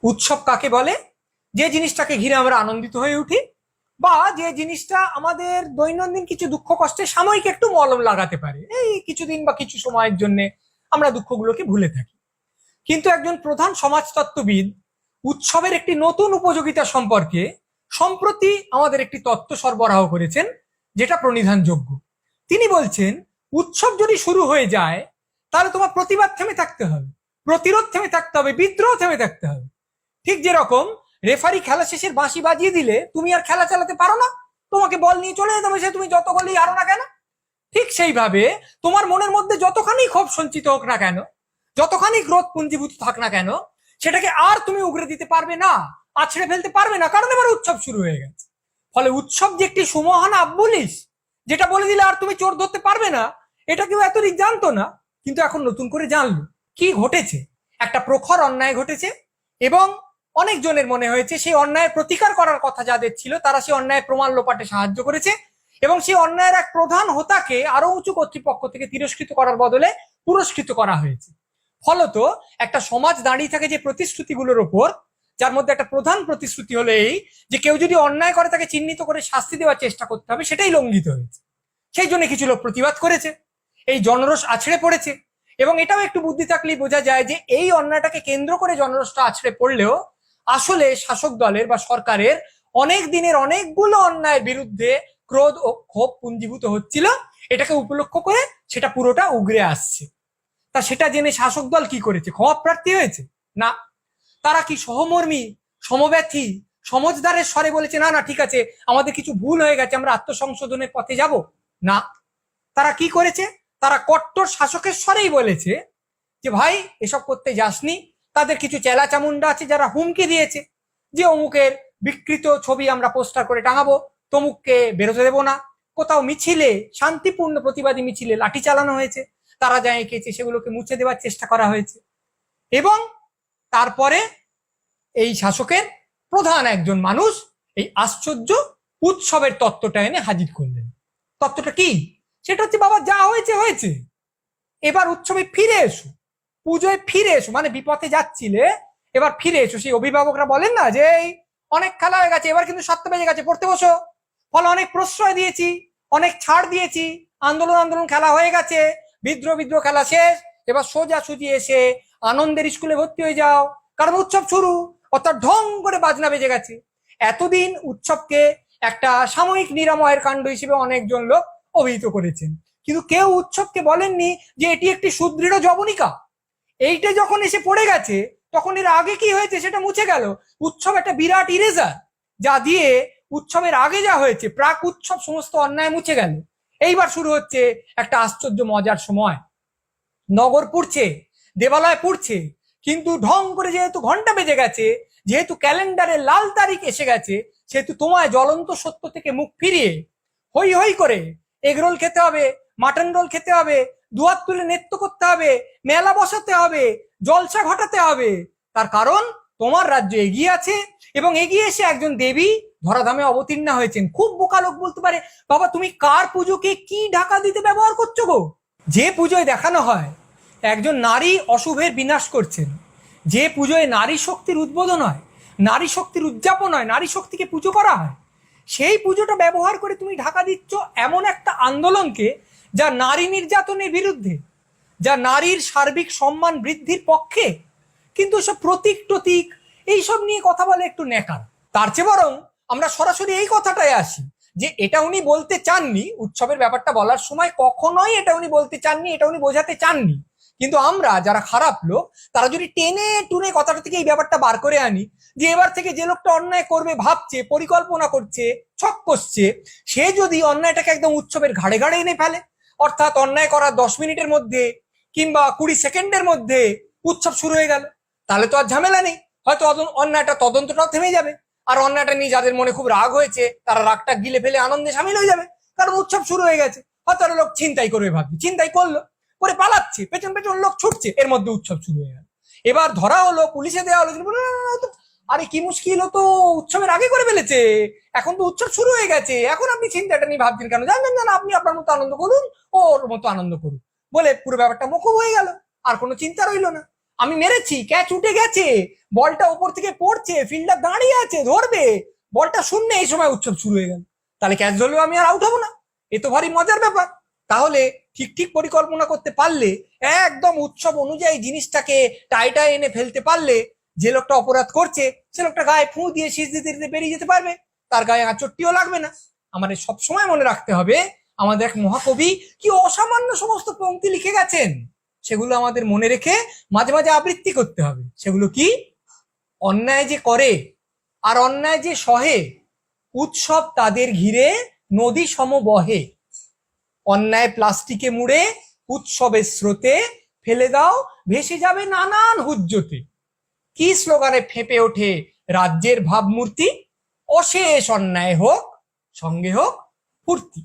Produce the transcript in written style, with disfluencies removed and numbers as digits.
উৎসব কাকে বলে? যে জিনিসটাকে ঘিরে আমরা আনন্দিত হয়ে উঠি, বা যে জিনিসটা আমাদের দৈনন্দিন কিছু দুঃখ কষ্টে সাময়িক একটু মলম লাগাতে পারে, এই কিছুদিন বা কিছু সময়ের জন্য আমরা দুঃখগুলোকে ভুলে থাকি। কিন্তু একজন প্রধান সমাজতত্ত্ববিদ উৎসবের একটি নতুন উপযোগিতা সম্পর্কে সম্প্রতি আমাদের একটি তত্ত্ব সরবরাহ করেছেন, যেটা প্রণিধানযোগ্য। তিনি বলছেন, উৎসব যদি শুরু হয়ে যায় তাহলে তোমার প্রতিবাদ থেমে থাকতে হবে, প্রতিরোধ থেমে থাকতে হবে, বিদ্রোহ থেমে থাকতে হবে। ঠিক যেরকম রেফারি খেলা শেষের বাঁশি বাজিয়ে দিলে তুমি আর খেলা চালাতে পারো না, তোমাকে বল নিয়ে চলে যেতে হবে, সে তুমি যত গোলই হারো না কেন। ঠিক সেইভাবে তোমার মনের মধ্যে যতখানি ক্ষোভ সঞ্চিত হোক না কেন, যতখানি ক্রোধ পুঞ্জীভূত থাক না কেন, সেটাকে আর তুমি উগরে দিতে পারবে না, আছড়ে ফেলতে পারবে না, কারণ এবার উৎসব শুরু হয়ে গেছে। ফলে উৎসব যে একটি সুমহান আব্বুলিশ, যেটা বলে দিলে আর তুমি চোর ধরতে পারবে না, এটা কেউ এতদিন জানতো না, কিন্তু এখন নতুন করে জানলো। কি ঘটেছে? একটা প্রখর অন্যায় ঘটেছে, এবং অনেক জনের মনে হয়েছে সেই অন্যায়ের প্রতিকার করার কথা যাদের ছিল তারা সেই অন্যায়ের প্রমাণ লোপাটে সাহায্য করেছে, এবং সেই অন্যায়ের এক প্রধান হোতাকে আরো উঁচু কর্তৃপক্ষ থেকে তিরস্কৃত করার বদলে পুরস্কৃত করা হয়েছে। ফলত একটা সমাজ দাঁড়িয়ে থাকে যে প্রতিশ্রুতিগুলোর ওপর, যার মধ্যে একটা প্রধান প্রতিশ্রুতি হলো এই যে কেউ যদি অন্যায় করে তাকে চিহ্নিত করে শাস্তি দেওয়ার চেষ্টা করতে হবে, সেটাই লঙ্ঘিত হয়েছে। সেই জন্য কিছু লোক প্রতিবাদ করেছে, এই জনরোষ আছড়ে পড়েছে। এবং এটাও একটু বুদ্ধি থাকলেই বোঝা যায় যে এই অন্যায়টাকে কেন্দ্র করে জনরোষটা আছড়ে পড়লেও আসলে শাসক দলের বা সরকারের অনেক দিনের অনেকগুলো অন্যায়ের বিরুদ্ধে ক্রোধ ও ক্ষোভ পুঞ্জীভূত হচ্ছিল, এটাকে উপলক্ষ করে সেটা পুরোটা উগরে আসছে। তা সেটা জেনে শাসক দল কি করেছে? ক্ষমা প্রার্থী হয়েছে? না, তারা কি সহমর্মী, সমব্যথী, সমজদারের স্বরে বলেছে না না ঠিক আছে, আমাদের কিছু ভুল হয়ে গেছে, আমরা আত্মসংশোধনের পথে যাব? না, তারা কি করেছে? তারা কট্টর শাসকের স্বরেই বলেছে যে ভাই এসব করতে যাসনি। তাদের কিছু চেলা চামুন্ডা আছে যারা হুমকি দিয়েছে যে অমুকের বিকৃত ছবি আমরা পোস্টার করে টাঙাবো, তমুককে বেরোতে দেবো না। কোথাও মিছিলে, শান্তিপূর্ণ প্রতিবাদী মিছিলে লাঠি চালানো হয়েছে, তারা যা এঁকেছে সেগুলোকে মুছে দেওয়ার চেষ্টা করা হয়েছে। এবং তারপরে এই শাসকের প্রধান একজন মানুষ এই আশ্চর্য উৎসবের তত্ত্বটা এনে হাজির করলেন। তত্ত্বটা কি? সেটা হচ্ছে, বাবা যা হয়েছে হয়েছে, এবার উৎসবে ফিরে এসো, পুজোয় ফিরে এসো, মানে বিপথে যাচ্ছিলে এবার ফিরে এসো। সেই অভিভাবকরা বলেন না যে এই অনেক খেলা হয়ে গেছে, এবার কিন্তু 7টা বেজে গেছে, পড়তে বসো। ফলে অনেক প্রশ্রয় দিয়েছি, অনেক ছাড় দিয়েছি, আন্দোলন আন্দোলন খেলা হয়ে গেছে, বিদ্রোহ বিদ্রোহ খেলা শেষ, এবার সোজা সুজি এসে আনন্দের স্কুলে ভর্তি হয়ে যাও, কারণ উৎসব শুরু। অর্থাৎ ঢং করে বাজনা বেজে গেছে। এতদিন উৎসবকে একটা সাময়িক নিরাময়ের কাণ্ড হিসেবে অনেকজন লোক অভিহিত করেছেন, কিন্তু কেউ উৎসবকে বলেননি যে এটি একটি সুদৃঢ় জবনিকা। এইটা যখন এসে পড়ে গেছে, তখন এর আগে কি হয়েছে সেটা মুছে গেল। উৎসব একটা বিরাট ইরেজার, যা দিয়ে উৎসবের আগে যা হয়েছে প্রাক উৎসব সমস্ত অন্যায় মুছে গেল। এইবার শুরু হচ্ছে একটা আশ্চর্য মজার সময়। নগর পুড়ছে, দেবালয় পুড়ছে, কিন্তু ঢং করে যেহেতু ঘন্টা বেজে গেছে, যেহেতু ক্যালেন্ডারে লাল তারিখ এসে গেছে, সেহেতু তোমায় জ্বলন্ত সত্য থেকে মুখ ফিরিয়ে হই হই করে এগরোল খেতে হবে, মাটন রোল খেতে হবে, দুয়ার তুলে নৃত্য করতে হবে, মেলা বসাতে হবে, জলসা ঘটাতে হবে। তার কারণ তোমার রাজ্য এগিয়ে আছে, এবং এগিয়ে এসে একজন দেবী ধরাধামে অবতীর্ণা হয়েছেন। খুব বোকা লোক বলতে পারে, বাবা তুমি কার পুজোকে কি ঢাকা দিতে ব্যবহার করছো গো? যে পুজোয় দেখানো হয় একজন নারী অশুভের বিনাশ করছেন, যে পুজোয় নারী শক্তির উদ্বোধন হয়, নারী শক্তির উদযাপন হয়, নারী শক্তিকে পুজো করা হয়, সেই পুজোটা ব্যবহার করে তুমি ঢাকা দিচ্ছ এমন একটা আন্দোলনকে যা নারী নির্যাতনের বিরুদ্ধে, যা নারীর সার্বিক সম্মান বৃদ্ধির পক্ষে। কিন্তু সব প্রতীক টতীক এইসব নিয়ে কথা বলে একটু নেকার। তার চেয়ে বরং আমরা সরাসরি এই কথাটাই আসি যে এটা উনি বলতে চাননি, উৎসবের ব্যাপারটা বলার সময় কখনোই এটা উনি বলতে চাননি, এটা উনি বোঝাতে চাননি। কিন্তু আমরা যারা খারাপ লোক, তারা যদি টেনে টুনে কথাটা থেকে এই ব্যাপারটা বার করে আনি যে এবার থেকে যে লোকটা অন্যায় করবে ভাবছে, পরিকল্পনা করছে, ছক কষছে, সে যদি অন্যায়টাকে একদম উৎসবের ঘাড়ে ঘাড়ে এনে ফেলে, অর্থাৎ অন্যায় করার 10 মিনিটের মধ্যে কিংবা 20 সেকেন্ডের মধ্যে উৎসব শুরু হয়ে গেল, তাহলে তো আর ঝামেলা নেই। হয়তো অন্যায়টা তদন্তটাও থেমে যাবে, আর অন্যায়টা নিয়ে যাদের মনে খুব রাগ হয়েছে তারা রাগটা গিলে ফেলে আনন্দে সামিল হয়ে যাবে, কারণ উৎসব শুরু হয়ে গেছে। হয়তো লোক ছিনতাই করবে ভাবছে, ছিনতাই করলো, করে পালাচ্ছে, পেছন পেছন লোক ছুটছে, এর মধ্যে উৎসব শুরু হয়ে গেল। এবার ধরা হলো, পুলিশে দেওয়া হলো, আরে কি মুশকিল, হতো উৎসবের আগে করে ফেলেছে, এখন তো উৎসব শুরু হয়ে গেছে, এখন আপনি চিন্তাটা নিয়ে ভাবছেন কেন? জানেন না, আপনি আপনার মতো আনন্দ করুন, ওর মতো আনন্দ করুন, বলে পুরো ব্যাপারটা মকুব হয়ে গেল, আর কোনো চিন্তা রইল না। আমি মেরেছি, ক্যাচ উঠে গেছে, বলটা উপর থেকে পড়ছে, ফিল্ডার দাঁড়িয়ে আছে, ধরবে, বলটা শূন্য, এই সময় উৎসব শুরু হয়ে গেল, তাহলে ক্যাচ ধরলেও আমি আর আউট হবো না। এ তো ভারী মজার ব্যাপার। তাহলে ঠিক ঠিক পরিকল্পনা করতে পারলে, একদম উৎসব অনুযায়ী জিনিসটাকে টাইটায় এনে ফেলতে পারলে, যে লোকটা অপরাধ করছে সে লোকটা গায়ে ফুঁ দিয়ে শীষ দিতে দিতে বেরিয়ে যেতে পারবে, তার গায়ে আঁচড়টিও লাগবে না। আমাদের সবসময় মনে রাখতে হবে, আমাদের এক মহাকবি কি অসামান্য সমস্ত পংক্তি লিখে গেছেন, সেগুলো আমাদের মনে রেখে মাঝে মাঝে আবৃত্তি করতে হবে। সেগুলো কি? অন্যায় যে করে আর অন্যায় যে সহে, উৎসব তাদের ঘিরে নদী সম বহে। অন্যায় প্লাস্টিকে মুড়ে উৎসবের স্রোতে ফেলে দাও, ভেসে যাবে নানান হুজ্জতে। কি স্লোগানে ফেঁপে ওঠে রাজ্যের ভাবমূর্তি, অশেষ অন্যায় হোক, সঙ্গে হোক ফুর্তি।